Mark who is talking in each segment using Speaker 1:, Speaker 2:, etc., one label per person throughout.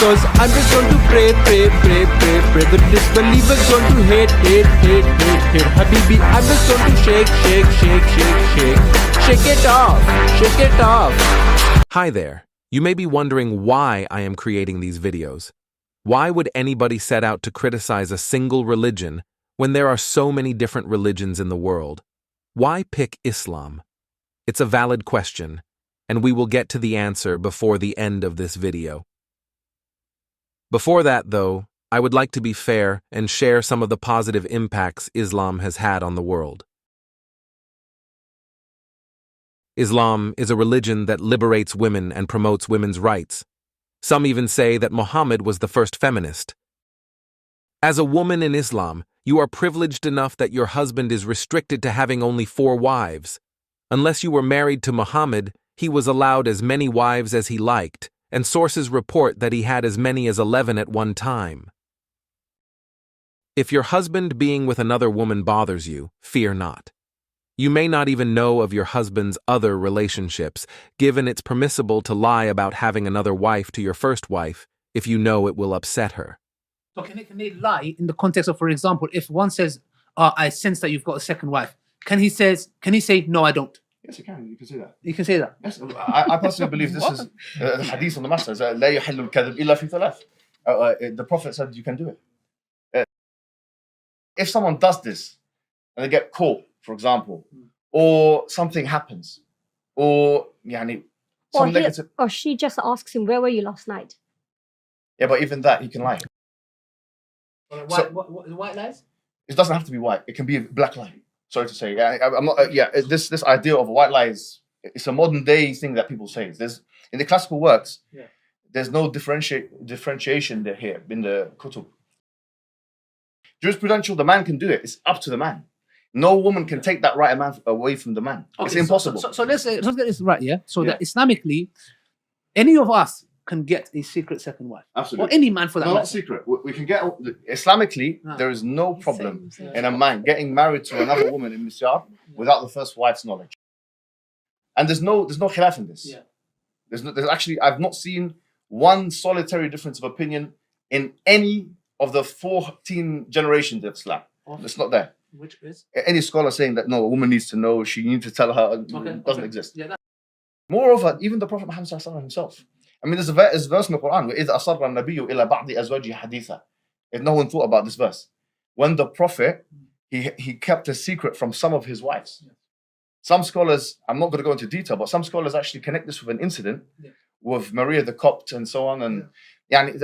Speaker 1: Cause I'm just going to pray. The disbelievers going to hate. Habibi, I'm just going to shake. Shake it off.
Speaker 2: Hi there. You may be wondering why I am creating these videos. Why would anybody set out to criticize a single religion when there are so many different religions in the world? Why pick Islam? It's a valid question, and we will get to the answer before the end of this video. Before that, though, I would like to be fair and share some of the positive impacts Islam has had on the world. Islam is a religion that liberates women and promotes women's rights. Some even say that Mohammed was the first feminist. As a woman in Islam, you are privileged enough that your husband is restricted to having only 4 wives. Unless you were married to Mohammed, he was allowed as many wives as he liked, and sources report that he had as many as 11 at one time. If your husband being with another woman bothers you, fear not. You may not even know of your husband's other relationships, given it's permissible to lie about having another wife to your first wife if you know it will upset her.
Speaker 3: So can they lie in the context of, for example, if one says, I sense that you've got a second wife, can he say, no, I don't?
Speaker 4: Yes, you can. You can say that.
Speaker 3: You can say that.
Speaker 4: Yes, I personally believe this is the hadith on the Master. لا يحل الكذب إلا في ثلاث. The Prophet said you can do it. If someone does this and they get caught, for example, or something happens, or some negative.
Speaker 5: Or she just asks him, where were you last night?
Speaker 4: Yeah, but even that, he can lie.
Speaker 3: White lies?
Speaker 4: It doesn't have to be white. It can be a black lie. Sorry to say. I'm not. This idea of a white lie it's a modern day thing that people say. There's in the classical works. Yeah. There's no differentiation there here in the kutub. Jurisprudential, the man can do it. It's up to the man. No woman can take that right away from the man. Okay, it's impossible.
Speaker 3: So let's get this right, yeah? So that Islamically, any of us can get a secret second wife.
Speaker 4: Absolutely.
Speaker 3: Or any man for that matter.
Speaker 4: Not secret. We can get... Islamically, there is no problem in a man getting married to another woman in Misyar without the first wife's knowledge. And there's no khilaf in this. Yeah. There's actually... I've not seen one solitary difference of opinion in any of the 14 generations of Islam. It's not there.
Speaker 3: Which is?
Speaker 4: Any scholar saying that, no, a woman needs to know, she needs to tell her, doesn't exist. Yeah, moreover, even the Prophet Muhammad himself. I mean, there's a verse in the Quran, وَإِذْ أَصَرَّ النَّبِيُّ إِلَى بَعْضِ أَزْوَاجِهِ حَدِيثًا. If no one thought about this verse. When the Prophet, he kept a secret from some of his wives. Yeah. Some scholars, I'm not going to go into detail, but some scholars actually connect this with an incident with Maria the Copt and so on. And I'm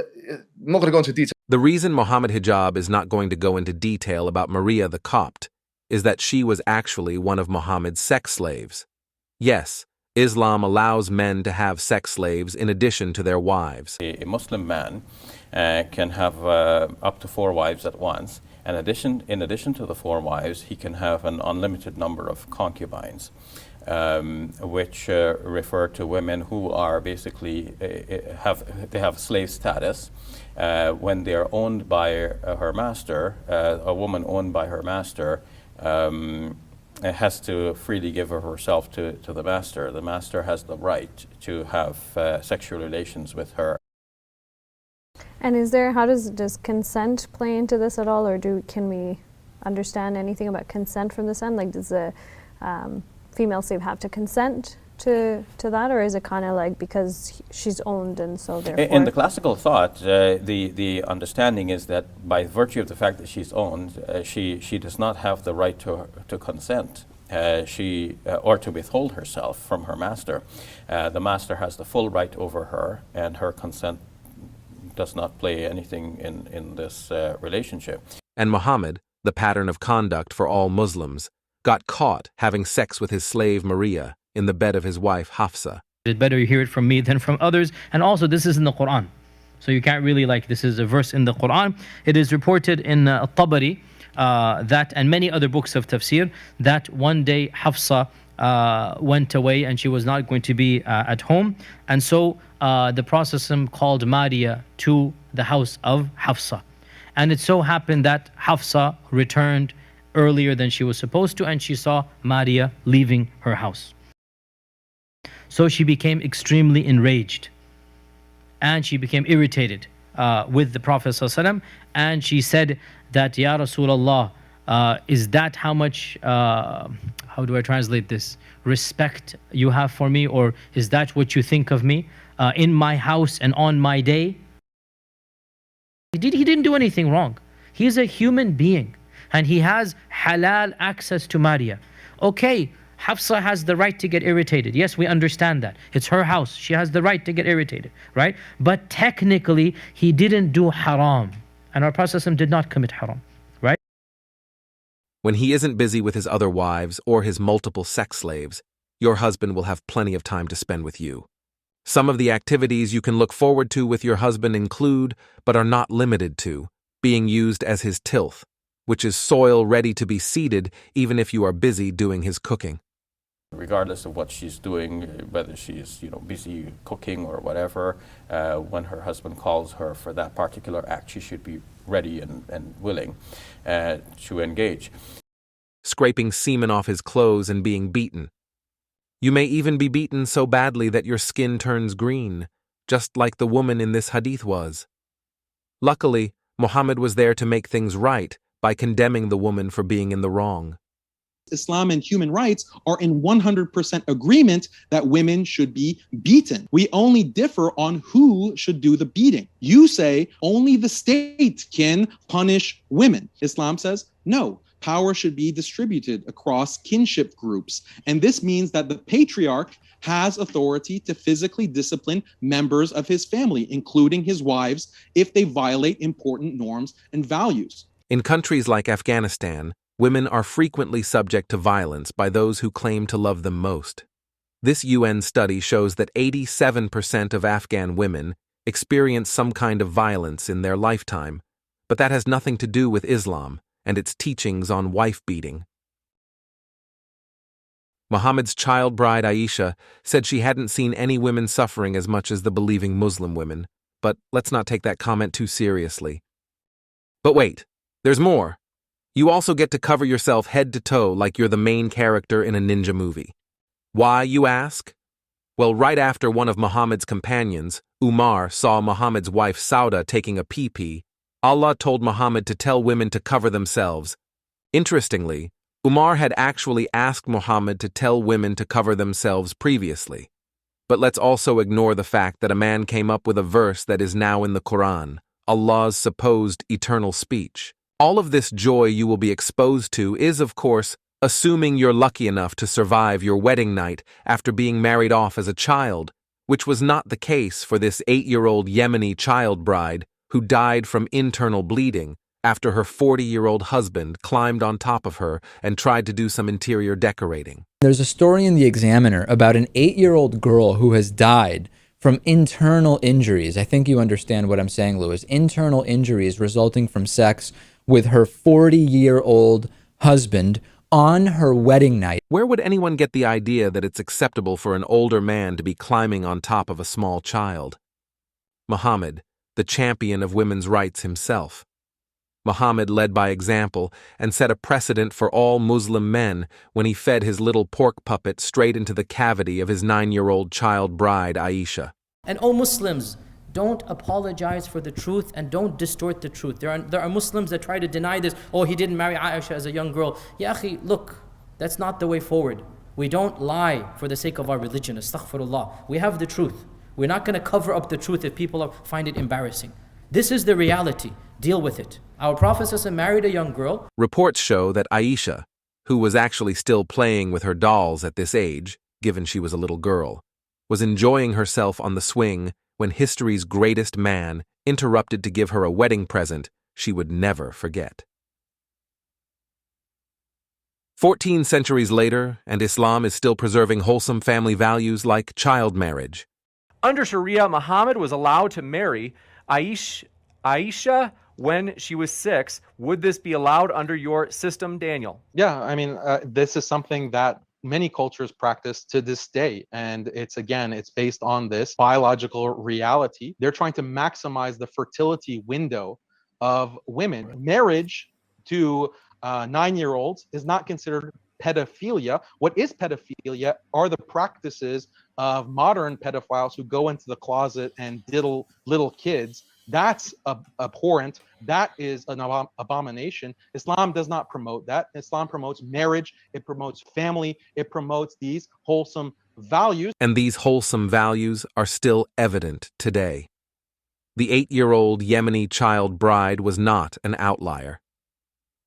Speaker 4: not going to go into detail.
Speaker 2: The reason Mohammed Hijab is not going to go into detail about Maria the Copt is that she was actually one of Muhammad's sex slaves. Yes, Islam allows men to have sex slaves in addition to their wives.
Speaker 6: A Muslim man can have up to 4 wives at once. And in addition to the 4 wives, he can have an unlimited number of concubines, which refer to women who are basically have slave status. When they are owned by her master, a woman owned by her master has to freely give herself to the master. The master has the right to have sexual relations with her.
Speaker 5: And how does consent play into this at all, or can we understand anything about consent from this end? Like, does the female slave have to consent to that, or is it kind of like because she's owned and so therefore?
Speaker 6: In the classical thought, the understanding is that by virtue of the fact that she's owned, she does not have the right to consent. Or to withhold herself from her master. The master has the full right over her, and her consent does not play anything in this relationship.
Speaker 2: And Muhammad, the pattern of conduct for all Muslims, got caught having sex with his slave Maria in the bed of his wife Hafsa.
Speaker 7: It's better you hear it from me than from others. And also, this is in the Quran. So you can't really this is a verse in the Quran. It is reported in Tabari that, and many other books of tafsir, that one day Hafsa went away and she was not going to be at home. And so the Prophet called Maria to the house of Hafsa. And it so happened that Hafsa returned earlier than she was supposed to, and she saw Maria leaving her house. So she became extremely enraged. and she became irritated with the Prophet ﷺ, and she said that, Ya Rasulullah, is that how much, how do I translate this, respect you have for me, or is that what you think of me in my house and on my day? He didn't do anything wrong. He's a human being and he has halal access to Maria. Okay, Hafsa has the right to get irritated. Yes, we understand that. It's her house. She has the right to get irritated, right? But technically, he didn't do haram. And our Prophet ﷺ did not commit haram, right?
Speaker 2: When he isn't busy with his other wives or his multiple sex slaves, your husband will have plenty of time to spend with you. Some of the activities you can look forward to with your husband include, but are not limited to, being used as his tilth, which is soil ready to be seeded even if you are busy doing his cooking.
Speaker 6: Regardless of what she's doing, whether she's busy cooking or whatever, when her husband calls her for that particular act, she should be ready and willing to engage.
Speaker 2: Scraping semen off his clothes and being beaten. You may even be beaten so badly that your skin turns green, just like the woman in this hadith was. Luckily, Muhammad was there to make things right by condemning the woman for being in the wrong.
Speaker 8: Islam and human rights are in 100% agreement that women should be beaten. We only differ on who should do the beating. You say only the state can punish women. Islam says no. Power should be distributed across kinship groups. And this means that the patriarch has authority to physically discipline members of his family, including his wives, if they violate important norms and values.
Speaker 2: In countries like Afghanistan, women are frequently subject to violence by those who claim to love them most. This UN study shows that 87% of Afghan women experience some kind of violence in their lifetime, but that has nothing to do with Islam and its teachings on wife-beating. Muhammad's child bride Aisha said she hadn't seen any women suffering as much as the believing Muslim women, but let's not take that comment too seriously. But wait, there's more. You also get to cover yourself head to toe like you're the main character in a ninja movie. Why, you ask? Well, right after one of Muhammad's companions, Umar, saw Muhammad's wife Sauda taking a pee-pee, Allah told Muhammad to tell women to cover themselves. Interestingly, Umar had actually asked Muhammad to tell women to cover themselves previously. But let's also ignore the fact that a man came up with a verse that is now in the Quran, Allah's supposed eternal speech. All of this joy you will be exposed to is, of course, assuming you're lucky enough to survive your wedding night after being married off as a child, which was not the case for this 8-year-old Yemeni child bride who died from internal bleeding after her 40-year-old husband climbed on top of her and tried to do some interior decorating.
Speaker 9: There's a story in The Examiner about an 8-year-old girl who has died from internal injuries. I think you understand what I'm saying, Louis. Internal injuries resulting from sex with her 40-year-old husband on her wedding night.
Speaker 2: Where would anyone get the idea that it's acceptable for an older man to be climbing on top of a small child? Muhammad, the champion of women's rights himself. Muhammad led by example and set a precedent for all Muslim men when he fed his little pork puppet straight into the cavity of his 9-year-old child bride Aisha.
Speaker 10: And O Muslims, don't apologize for the truth and don't distort the truth. There are Muslims that try to deny this. Oh, he didn't marry Aisha as a young girl. Ya akhi, look, that's not the way forward. We don't lie for the sake of our religion. Astaghfirullah. We have the truth. We're not going to cover up the truth if people find it embarrassing. This is the reality. Deal with it. Our Prophet ﷺ married a young girl.
Speaker 2: Reports show that Aisha, who was actually still playing with her dolls at this age, given she was a little girl, was enjoying herself on the swing when history's greatest man interrupted to give her a wedding present she would never forget. 14 centuries later, and Islam is still preserving wholesome family values like child marriage.
Speaker 11: Under Sharia, Muhammad was allowed to marry Aisha when she was 6. Would this be allowed under your system, Daniel?
Speaker 12: Yeah, I mean, this is something that many cultures practice to this day. And it's based on this biological reality. They're trying to maximize the fertility window of women. Marriage to 9-year-olds is not considered pedophilia. What is pedophilia are the practices of modern pedophiles who go into the closet and diddle little kids. That's abhorrent. That is an abomination. Islam does not promote that. Islam promotes marriage. It promotes family. It promotes these wholesome values.
Speaker 2: And these wholesome values are still evident today. The 8-year-old Yemeni child bride was not an outlier.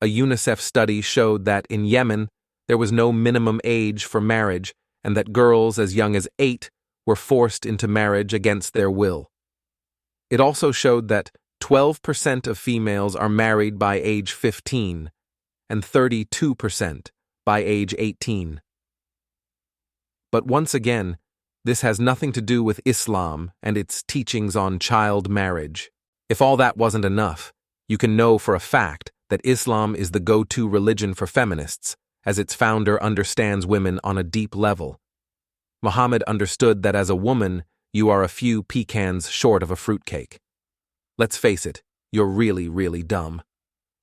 Speaker 2: A UNICEF study showed that in Yemen, there was no minimum age for marriage and that girls as young as 8 were forced into marriage against their will. It also showed that 12% of females are married by age 15 and 32% by age 18. But once again, this has nothing to do with Islam and its teachings on child marriage. If all that wasn't enough, you can know for a fact that Islam is the go-to religion for feminists, as its founder understands women on a deep level. Mohammed understood that as a woman, you are a few pecans short of a fruitcake. Let's face it, you're really, really dumb.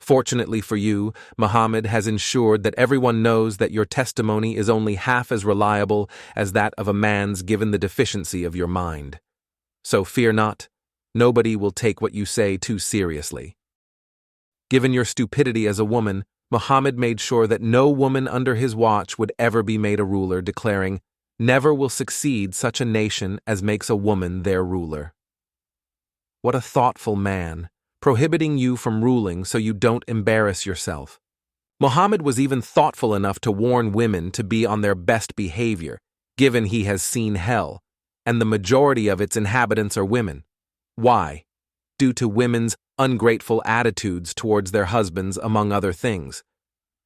Speaker 2: Fortunately for you, Mohammed has ensured that everyone knows that your testimony is only half as reliable as that of a man's given the deficiency of your mind. So fear not, nobody will take what you say too seriously. Given your stupidity as a woman, Mohammed made sure that no woman under his watch would ever be made a ruler, declaring, "Never will succeed such a nation as makes a woman their ruler." What a thoughtful man, prohibiting you from ruling so you don't embarrass yourself. Mohammed was even thoughtful enough to warn women to be on their best behavior, given he has seen hell, and the majority of its inhabitants are women. Why? Due to women's ungrateful attitudes towards their husbands, among other things.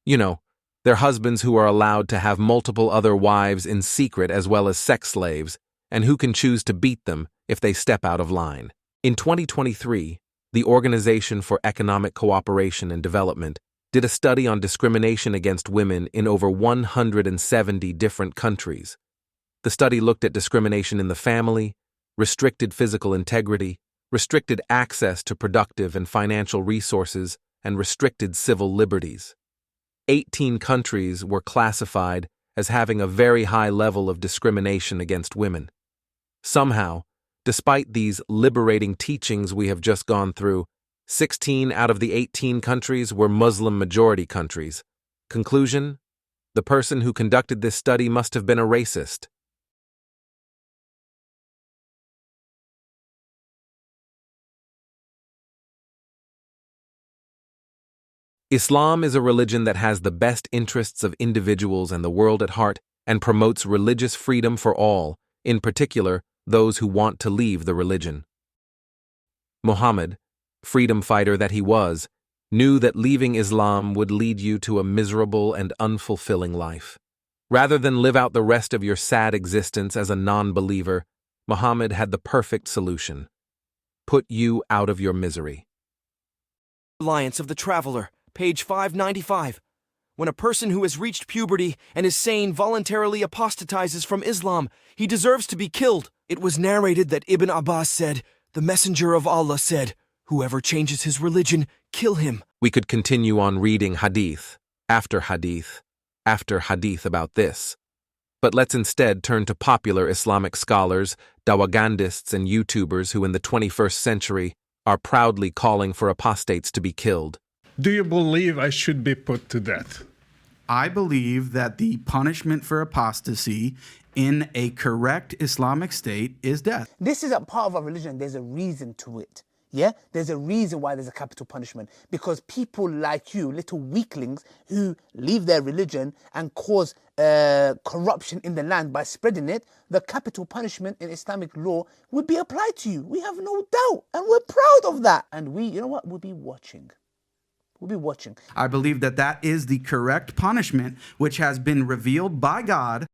Speaker 2: You know, their husbands who are allowed to have multiple other wives in secret as well as sex slaves, and who can choose to beat them if they step out of line. In 2023, the Organization for Economic Cooperation and Development did a study on discrimination against women in over 170 different countries. The study looked at discrimination in the family, restricted physical integrity, restricted access to productive and financial resources, and restricted civil liberties. 18 countries were classified as having a very high level of discrimination against women. Somehow, despite these liberating teachings we have just gone through, 16 out of the 18 countries were Muslim-majority countries. Conclusion? The person who conducted this study must have been a racist. Islam is a religion that has the best interests of individuals and the world at heart and promotes religious freedom for all, in particular, those who want to leave the religion. Mohammed, freedom fighter that he was, knew that leaving Islam would lead you to a miserable and unfulfilling life. Rather than live out the rest of your sad existence as a non-believer, Mohammed had the perfect solution: put you out of your misery.
Speaker 13: Reliance of the Traveler, page 595. When a person who has reached puberty and is sane voluntarily apostatizes from Islam, he deserves to be killed. It was narrated that Ibn Abbas said, "The Messenger of Allah said, whoever changes his religion, kill him."
Speaker 2: We could continue on reading hadith after hadith about this. But let's instead turn to popular Islamic scholars, Dawagandists, and YouTubers who in the 21st century are proudly calling for apostates to be killed.
Speaker 14: Do you believe I should be put to death?
Speaker 15: I believe that the punishment for apostasy in a correct Islamic state is death.
Speaker 16: This is a part of our religion. There's a reason to it. Yeah? There's a reason why there's a capital punishment. Because people like you, little weaklings, who leave their religion and cause corruption in the land by spreading it, the capital punishment in Islamic law would be applied to you. We have no doubt. And we're proud of that. And we, you know what, we'll be watching. We'll be watching.
Speaker 15: I believe that that is the correct punishment which has been revealed by God.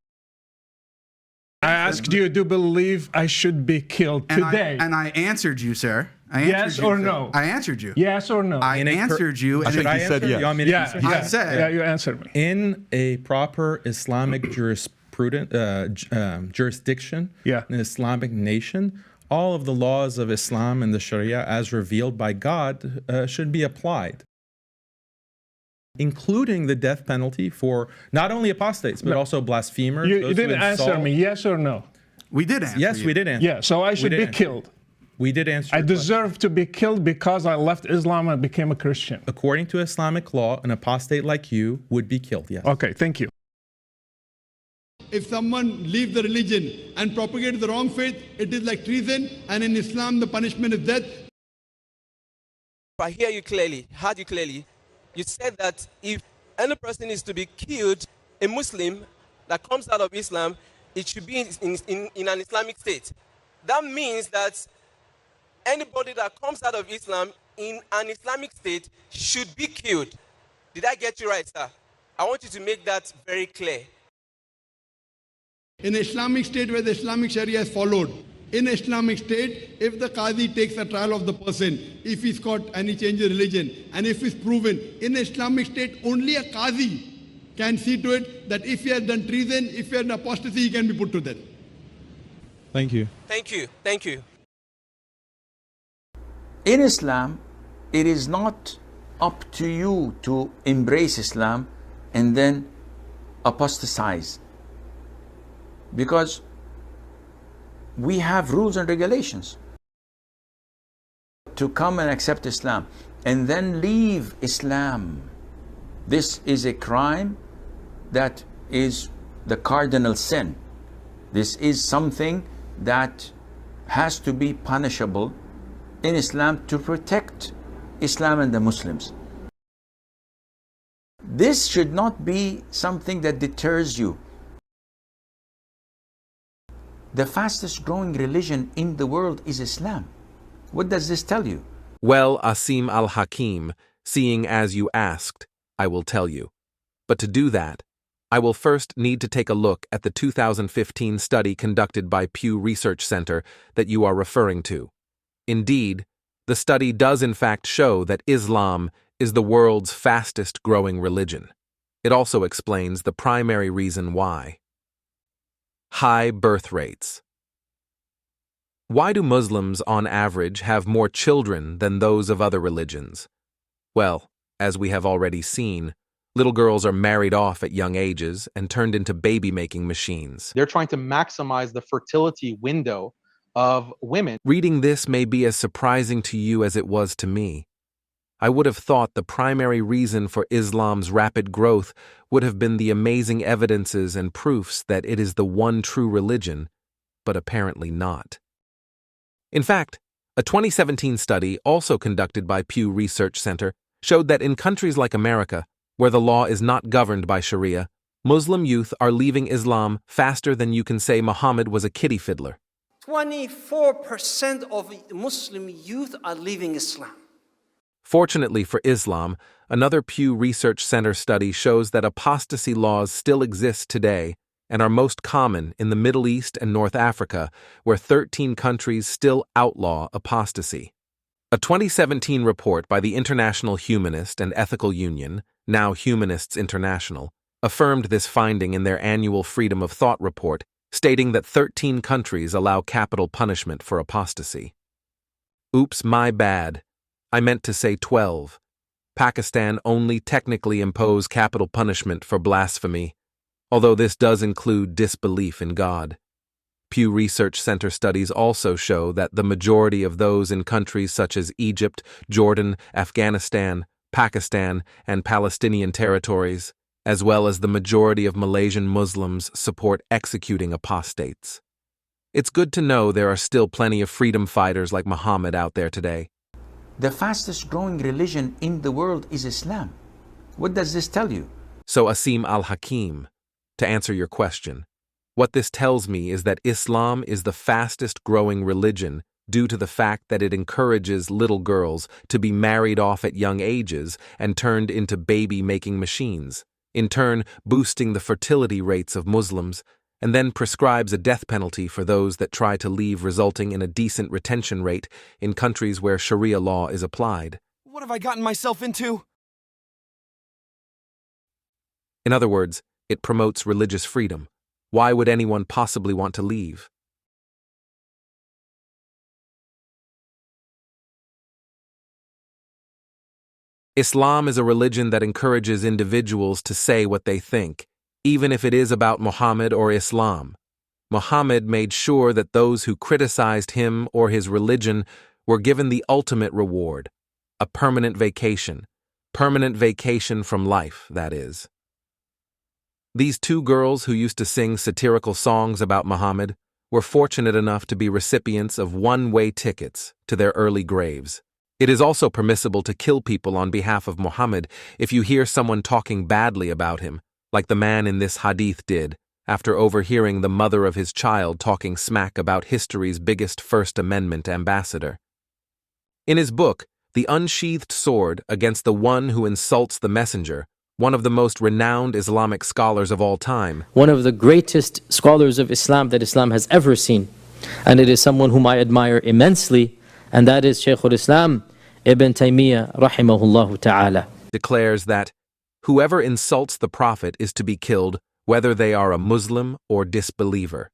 Speaker 14: I asked you, do you believe I should be killed today?
Speaker 15: And I answered you, sir.
Speaker 14: Yes or no?
Speaker 15: I answered you.
Speaker 14: Yes or no?
Speaker 15: I answered you.
Speaker 17: I think you said yes.
Speaker 14: You want me to yeah, you answered me.
Speaker 17: In a proper Islamic jurisprudence, jurisdiction, an Islamic nation, all of the laws of Islam and the Sharia as revealed by God should be applied. including the death penalty for not only apostates, but also blasphemers.
Speaker 14: You didn't answer me, yes or no?
Speaker 15: We did answer.
Speaker 17: Yes, we did answer.
Speaker 14: Yeah, so I should be killed.
Speaker 17: We did answer.
Speaker 14: I deserve to be killed because I left Islam and became a Christian.
Speaker 17: According to Islamic law, an apostate like you would be killed, yes.
Speaker 14: Okay, thank you.
Speaker 18: If someone leaves the religion and propagates the wrong faith, it is like treason, and in Islam the punishment is death.
Speaker 19: I hear you clearly, heard you clearly. You said that if any person is to be killed, a Muslim that comes out of Islam, it should be in an Islamic state. That means that anybody that comes out of Islam in an Islamic state should be killed. Did I get you right, sir? I want you to make that very clear.
Speaker 18: In an Islamic state where the Islamic Sharia is followed, in an Islamic state, if the Qadhi takes a trial of the person, if he's caught and he changes religion, and if it's proven, in an Islamic state, only a Qadhi can see to it that if he has done treason, if he has an apostasy, he can be put to death.
Speaker 17: Thank you.
Speaker 19: Thank you. Thank you.
Speaker 20: In Islam, it is not up to you to embrace Islam and then apostatize, because we have rules and regulations. To come and accept Islam and then leave Islam, this is a crime that is the cardinal sin. This is something that has to be punishable in Islam to protect Islam and the Muslims. This should not be something that deters you. The fastest growing religion in the world is Islam. What does this tell you?
Speaker 2: Well, Assim al-Hakeem, seeing as you asked, I will tell you. But to do that, I will first need to take a look at the 2015 study conducted by Pew Research Center that you are referring to. Indeed, the study does in fact show that Islam is the world's fastest growing religion. It also explains the primary reason why. High birth rates. Why do Muslims, on average, have more children than those of other religions? Well, as we have already seen, little girls are married off at young ages and turned into baby-making machines.
Speaker 12: They're trying to maximize the fertility window of women.
Speaker 2: Reading this may be as surprising to you as it was to me. I would have thought the primary reason for Islam's rapid growth would have been the amazing evidences and proofs that it is the one true religion, but apparently not. In fact, a 2017 study also conducted by Pew Research Center showed that in countries like America, where the law is not governed by Sharia, Muslim youth are leaving Islam faster than you can say Mohammed was a kiddie fiddler.
Speaker 21: 24% of Muslim youth are leaving Islam.
Speaker 2: Fortunately for Islam, another Pew Research Center study shows that apostasy laws still exist today and are most common in the Middle East and North Africa, where 13 countries still outlaw apostasy. A 2017 report by the International Humanist and Ethical Union, now Humanists International, affirmed this finding in their annual Freedom of Thought report, stating that 13 countries allow capital punishment for apostasy. Oops, my bad. I meant to say 12. Pakistan only technically impose capital punishment for blasphemy, although this does include disbelief in God. Pew Research Center studies also show that the majority of those in countries such as Egypt, Jordan, Afghanistan, Pakistan, and Palestinian territories, as well as the majority of Malaysian Muslims, support executing apostates. It's good to know there are still plenty of freedom fighters like Muhammad out there today.
Speaker 20: The fastest growing religion in the world is Islam. What does this tell you?
Speaker 2: So Assim al-Hakeem, to answer your question, what this tells me is that Islam is the fastest growing religion due to the fact that it encourages little girls to be married off at young ages and turned into baby-making machines, in turn boosting the fertility rates of Muslims, and then prescribes a death penalty for those that try to leave, resulting in a decent retention rate in countries where Sharia law is applied.
Speaker 13: What have I gotten myself into?
Speaker 2: In other words, it promotes religious freedom. Why would anyone possibly want to leave? Islam is a religion that encourages individuals to say what they think, even if it is about Muhammad or Islam. Muhammad made sure that those who criticized him or his religion were given the ultimate reward, a permanent vacation from life, that is. These two girls who used to sing satirical songs about Muhammad were fortunate enough to be recipients of one-way tickets to their early graves. It is also permissible to kill people on behalf of Muhammad if you hear someone talking badly about him, like the man in this hadith did, after overhearing the mother of his child talking smack about history's biggest First Amendment ambassador. In his book, The Unsheathed Sword Against the One Who Insults the Messenger, one of the most renowned Islamic scholars of all time,
Speaker 10: one of the greatest scholars of Islam that Islam has ever seen, and it is someone whom I admire immensely, and that is Shaykh al-Islam Ibn Taymiyyah rahimahullah ta'ala,
Speaker 2: declares that whoever insults the Prophet is to be killed, whether they are a Muslim or disbeliever.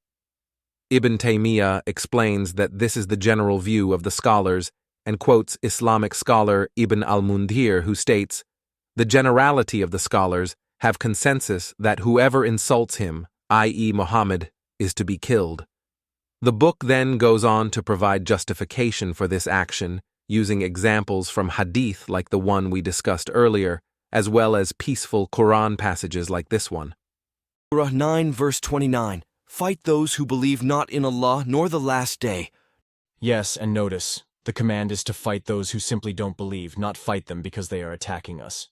Speaker 2: Ibn Taymiyyah explains that this is the general view of the scholars and quotes Islamic scholar Ibn al-Mundhir, who states, "The generality of the scholars have consensus that whoever insults him, i.e. Muhammad, is to be killed." The book then goes on to provide justification for this action, using examples from hadith like the one we discussed earlier, as well as peaceful Quran passages like this one.
Speaker 13: Surah 9 verse 29, fight those who believe not in Allah nor the last day.
Speaker 1: Yes, and notice, the command is to fight those who simply don't believe, not fight them because they are attacking us.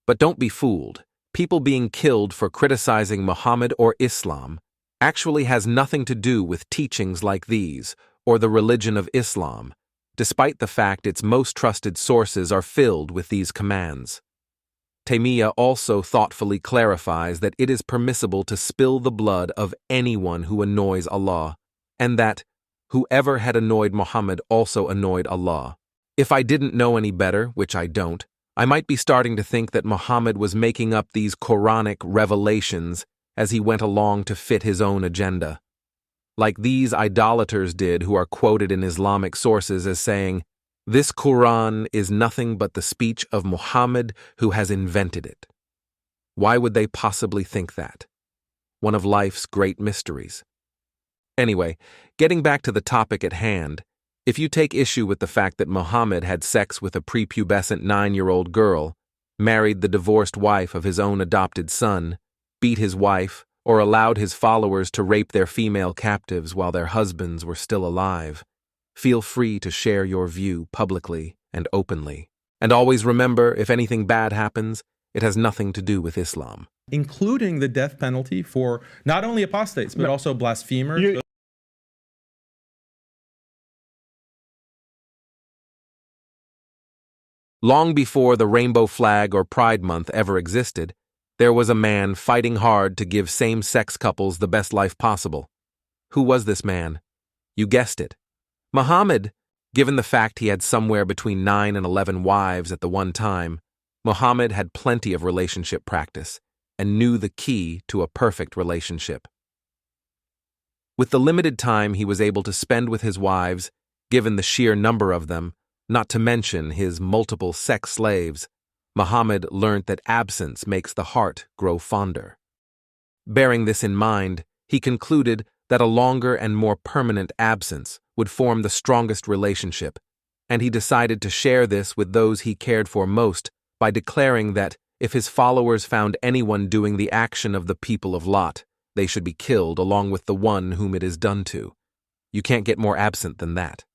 Speaker 2: But don't be fooled. People being killed for criticizing Muhammad or Islam actually has nothing to do with teachings like these or the religion of Islam, despite the fact its most trusted sources are filled with these commands. Taymiyyah also thoughtfully clarifies that it is permissible to spill the blood of anyone who annoys Allah, and that whoever had annoyed Muhammad also annoyed Allah. If I didn't know any better, which I don't, I might be starting to think that Muhammad was making up these Quranic revelations as he went along to fit his own agenda. Like these idolaters did who are quoted in Islamic sources as saying, "This Quran is nothing but the speech of Muhammad who has invented it." Why would they possibly think that? One of life's great mysteries. Anyway, getting back to the topic at hand, if you take issue with the fact that Muhammad had sex with a prepubescent 9-year-old girl, married the divorced wife of his own adopted son, beat his wife, or allowed his followers to rape their female captives while their husbands were still alive, feel free to share your view publicly and openly. And always remember, if anything bad happens, it has nothing to do with Islam.
Speaker 17: Including the death penalty for not only apostates, but also blasphemers.
Speaker 2: Long before the rainbow flag or Pride Month ever existed, there was a man fighting hard to give same-sex couples the best life possible. Who was this man? You guessed it. Muhammad. Given the fact he had somewhere between 9 and 11 wives at the one time, Muhammad had plenty of relationship practice and knew the key to a perfect relationship. With the limited time he was able to spend with his wives, given the sheer number of them, not to mention his multiple sex slaves, Muhammad learnt that absence makes the heart grow fonder. Bearing this in mind, he concluded that a longer and more permanent absence would form the strongest relationship, and he decided to share this with those he cared for most by declaring that if his followers found anyone doing the action of the people of Lot, they should be killed along with the one whom it is done to. You can't get more absent than that.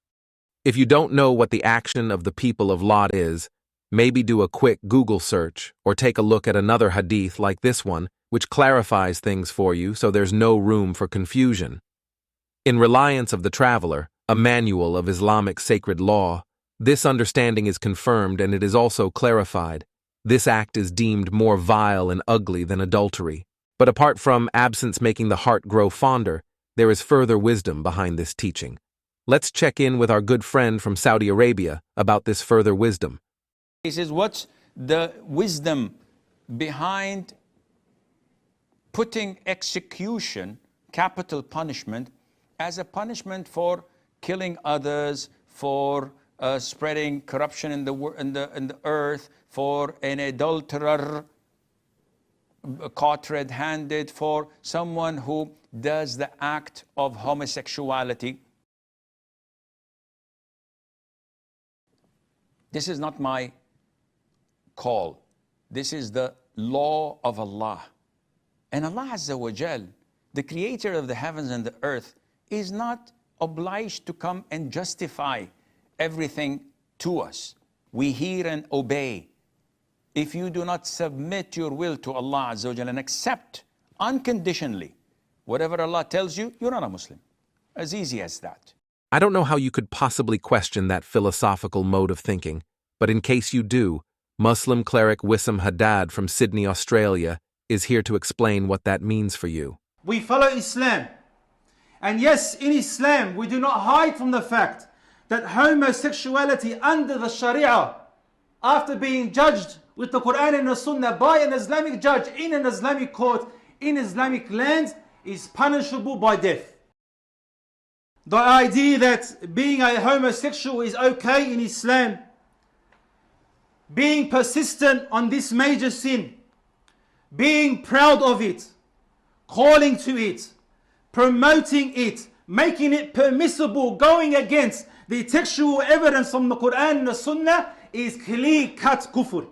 Speaker 2: If you don't know what the action of the people of Lot is, maybe do a quick Google search or take a look at another hadith like this one, which clarifies things for you so there's no room for confusion. In Reliance of the Traveler, a manual of Islamic sacred law, this understanding is confirmed and it is also clarified. This act is deemed more vile and ugly than adultery. But apart from absence making the heart grow fonder, there is further wisdom behind this teaching. Let's check in with our good friend from Saudi Arabia about this further wisdom.
Speaker 20: He says, what's the wisdom behind putting execution, capital punishment, as a punishment for killing others, for spreading corruption in the earth, for an adulterer caught red-handed, for someone who does the act of homosexuality. This is not my call. This is the law of Allah. And Allah Azza wa Jal, the creator of the heavens and the earth, is not obliged to come and justify everything to us. We hear and obey. If you do not submit your will to Allah Azza wa Jal and accept unconditionally whatever Allah tells you, you're not a Muslim. As easy as that.
Speaker 2: I don't know how you could possibly question that philosophical mode of thinking, but in case you do, Muslim cleric Wissam Haddad from Sydney, Australia, is here to explain what that means for you.
Speaker 3: We follow Islam. And yes, in Islam, we do not hide from the fact that homosexuality under the Sharia, after being judged with the Quran and the Sunnah by an Islamic judge in an Islamic court in Islamic lands, is punishable by death. The idea that being a homosexual is okay in Islam, being persistent on this major sin, being proud of it, calling to it, promoting it, making it permissible, going against the textual evidence from the Quran and the Sunnah is clear-cut kufr.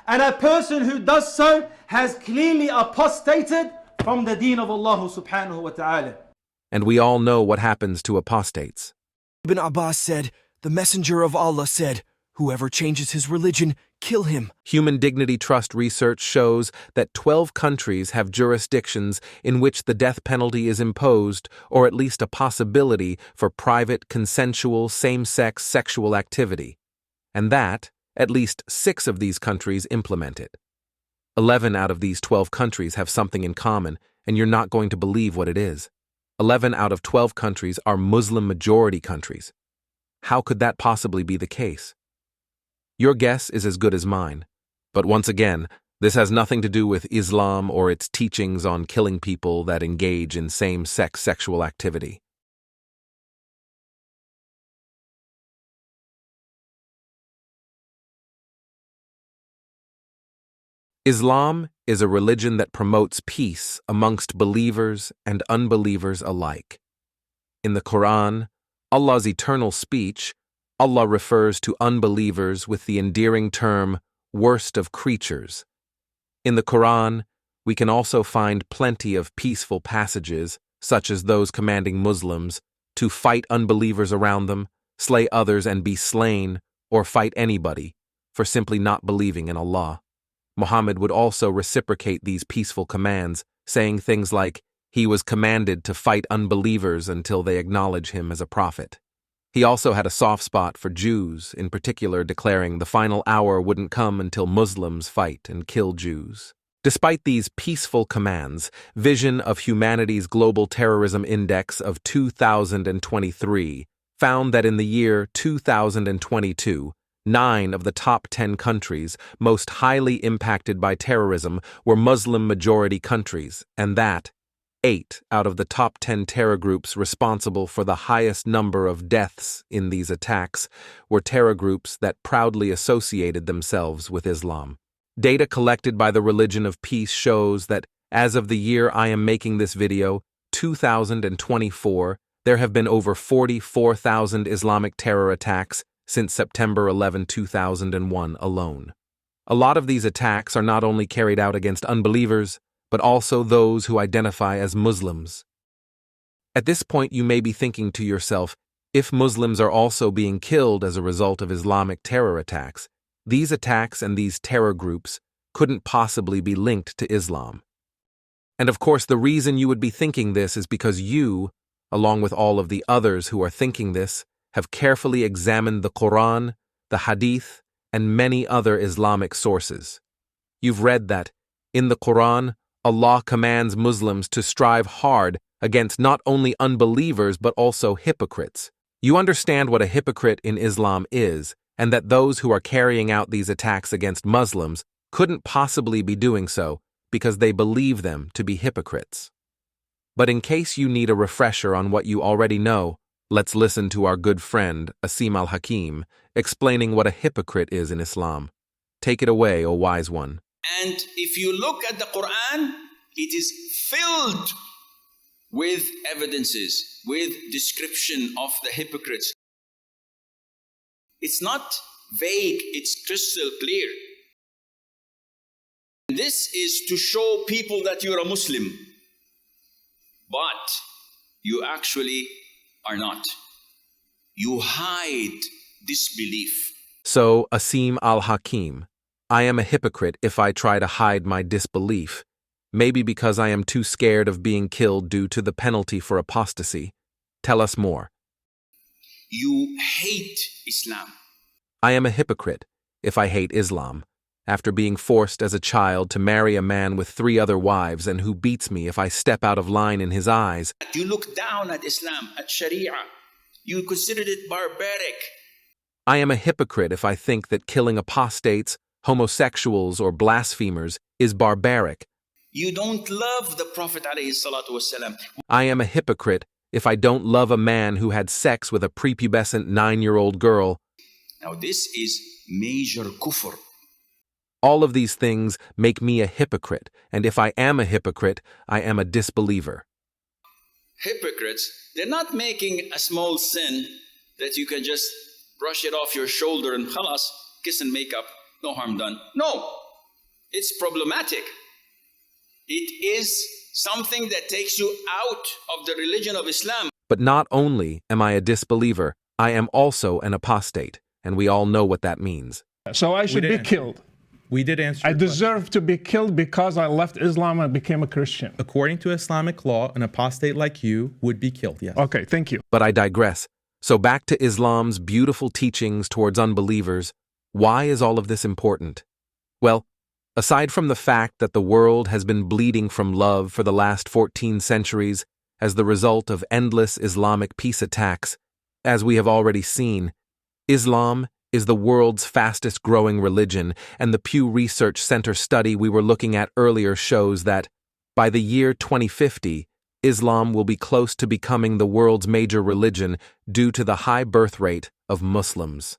Speaker 3: And a person who does so has clearly apostated from the deen of Allah subhanahu wa ta'ala.
Speaker 2: And we all know what happens to apostates.
Speaker 13: Ibn Abbas said, "The Messenger of Allah said, whoever changes his religion, kill him."
Speaker 2: Human Dignity Trust research shows that 12 countries have jurisdictions in which the death penalty is imposed, or at least a possibility for private, consensual, same-sex sexual activity. And that, at least 6 of these countries implement it. 11 out of these 12 countries have something in common, and you're not going to believe what it is. 11 out of 12 countries are Muslim-majority countries. How could that possibly be the case? Your guess is as good as mine. But once again, this has nothing to do with Islam or its teachings on killing people that engage in same-sex sexual activity. Islam is a religion that promotes peace amongst believers and unbelievers alike. In the Quran, Allah's eternal speech, Allah refers to unbelievers with the endearing term, worst of creatures. In the Quran, we can also find plenty of peaceful passages, such as those commanding Muslims to fight unbelievers around them, slay others and be slain, or fight anybody for simply not believing in Allah. Mohammed would also reciprocate these peaceful commands, saying things like, he was commanded to fight unbelievers until they acknowledge him as a prophet. He also had a soft spot for Jews, in particular declaring the final hour wouldn't come until Muslims fight and kill Jews. Despite these peaceful commands, Vision of Humanity's Global Terrorism Index of 2023 found that in the year 2022, 9 of the top 10 countries most highly impacted by terrorism were Muslim-majority countries, and that 8 out of the top 10 terror groups responsible for the highest number of deaths in these attacks were terror groups that proudly associated themselves with Islam. Data collected by the Religion of Peace shows that, as of the year I am making this video, 2024, there have been over 44,000 Islamic terror attacks since September 11, 2001 alone. A lot of these attacks are not only carried out against unbelievers, but also those who identify as Muslims. At this point, you may be thinking to yourself, if Muslims are also being killed as a result of Islamic terror attacks, these attacks and these terror groups couldn't possibly be linked to Islam. And of course, the reason you would be thinking this is because you, along with all of the others who are thinking this, have carefully examined the Quran, the Hadith, and many other Islamic sources. You've read that, in the Quran, Allah commands Muslims to strive hard against not only unbelievers but also hypocrites. You understand what a hypocrite in Islam is, and that those who are carrying out these attacks against Muslims couldn't possibly be doing so because they believe them to be hypocrites. But in case you need a refresher on what you already know, Let's listen to our good friend, Assim al-Hakeem, explaining what a hypocrite is in Islam. Take it away, O wise one.
Speaker 4: And if you look at the Quran, it is filled with evidences, with description of the hypocrites. It's not vague, it's crystal clear. This is to show people that you're a Muslim, but you actually are not. You hide disbelief.
Speaker 2: So, Assim al-Hakeem, I am a hypocrite if I try to hide my disbelief, maybe because I am too scared of being killed due to the penalty for apostasy. Tell us more.
Speaker 4: You hate Islam.
Speaker 2: I am a hypocrite if I hate Islam, after being forced as a child to marry a man with 3 other wives and who beats me if I step out of line in his eyes.
Speaker 4: You look down at Islam, at Sharia. You considered it barbaric.
Speaker 2: I am a hypocrite if I think that killing apostates, homosexuals, or blasphemers is barbaric.
Speaker 4: You don't love the Prophet ﷺ.
Speaker 2: I am a hypocrite if I don't love a man who had sex with a prepubescent 9-year-old girl.
Speaker 4: Now this is major kufr.
Speaker 2: All of these things make me a hypocrite, and if I am a hypocrite, I am a disbeliever.
Speaker 4: Hypocrites, they're not making a small sin that you can just brush it off your shoulder and khalas, kiss and make up, no harm done. No, it's problematic. It is something that takes you out of the religion of Islam.
Speaker 2: But not only am I a disbeliever, I am also an apostate, and we all know what that means.
Speaker 14: So I should be killed.
Speaker 17: We did answer.
Speaker 14: I deserve to be killed because I left Islam and became a Christian.
Speaker 17: According to Islamic law, an apostate like you would be killed, yes.
Speaker 14: Okay, thank you.
Speaker 2: But I digress. So back to Islam's beautiful teachings towards unbelievers. Why is all of this important? Well, aside from the fact that the world has been bleeding from love for the last 14 centuries as the result of endless Islamic peace attacks, as we have already seen, Islam is the world's fastest growing religion, and the Pew Research Center study we were looking at earlier shows that, by the year 2050, Islam will be close to becoming the world's major religion due to the high birth rate of Muslims.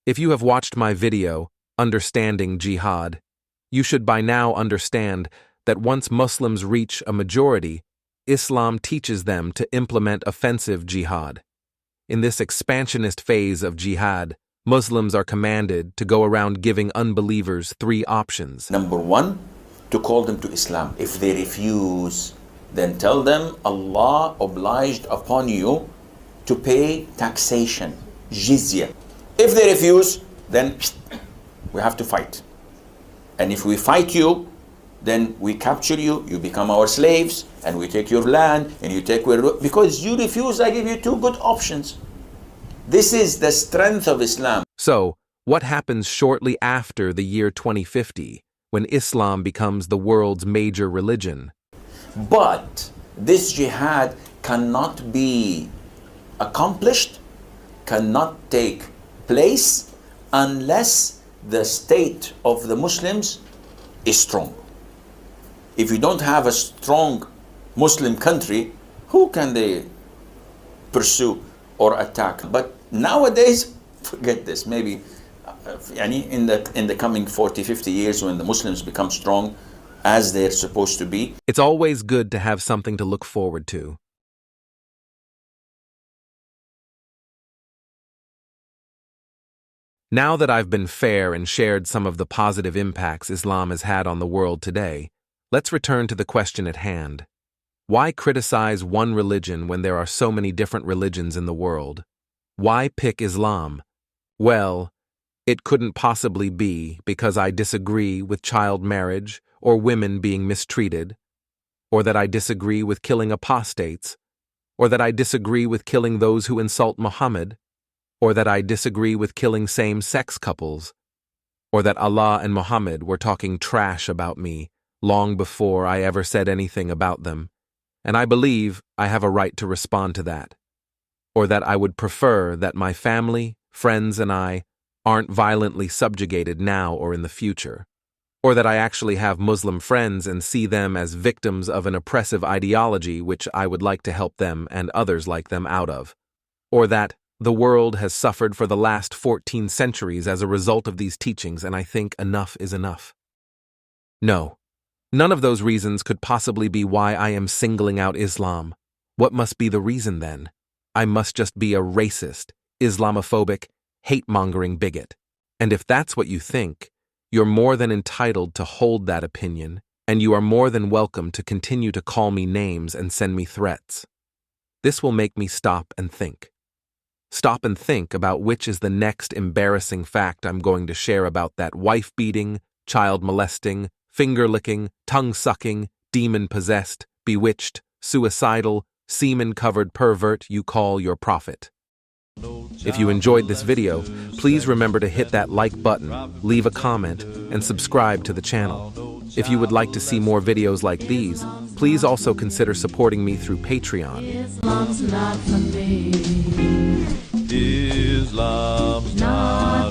Speaker 2: If you have watched my video, Understanding Jihad, you should by now understand that once Muslims reach a majority, Islam teaches them to implement offensive jihad. In this expansionist phase of jihad, Muslims are commanded to go around giving unbelievers 3 options.
Speaker 20: Number 1, to call them to Islam. If they refuse, then tell them Allah obliged upon you to pay taxation, jizya. If they refuse, then we have to fight. And if we fight you, then we capture you, you become our slaves, and we take your land, and you take because you refuse, I give you 2 good options. This is the strength of Islam.
Speaker 2: So, what happens shortly after the year 2050, when Islam becomes the world's major religion?
Speaker 20: But this jihad cannot be accomplished, cannot take place, unless the state of the Muslims is strong. If you don't have a strong Muslim country, who can they pursue or attack? But nowadays, forget this. Maybe in the coming 40, 50 years, when the Muslims become strong as they're supposed to be.
Speaker 2: It's always good to have something to look forward to. Now that I've been fair and shared some of the positive impacts Islam has had on the world today, let's return to the question at hand. Why criticize one religion when there are so many different religions in the world? Why pick Islam? Well, it couldn't possibly be because I disagree with child marriage or women being mistreated, or that I disagree with killing apostates, or that I disagree with killing those who insult Mohammed, or that I disagree with killing same-sex couples, or that Allah and Mohammed were talking trash about me long before I ever said anything about them, and I believe I have a right to respond to that, or that I would prefer that my family, friends, and I aren't violently subjugated now or in the future, or that I actually have Muslim friends and see them as victims of an oppressive ideology which I would like to help them and others like them out of, or that the world has suffered for the last 14 centuries as a result of these teachings, and I think enough is enough. No, none of those reasons could possibly be why I am singling out Islam. What must be the reason then? I must just be a racist, Islamophobic, hate-mongering bigot. And if that's what you think, you're more than entitled to hold that opinion, and you are more than welcome to continue to call me names and send me threats. This will make me stop and think. Stop and think about which is the next embarrassing fact I'm going to share about that wife-beating, child-molesting, finger-licking, tongue-sucking, demon-possessed, bewitched, suicidal, semen-covered pervert you call your prophet. If you enjoyed this video, please remember to hit that like button, leave a comment, and subscribe to the channel. If you would like to see more videos like these, please also consider supporting me through Patreon.
Speaker 5: Islam's not for me. Islam's not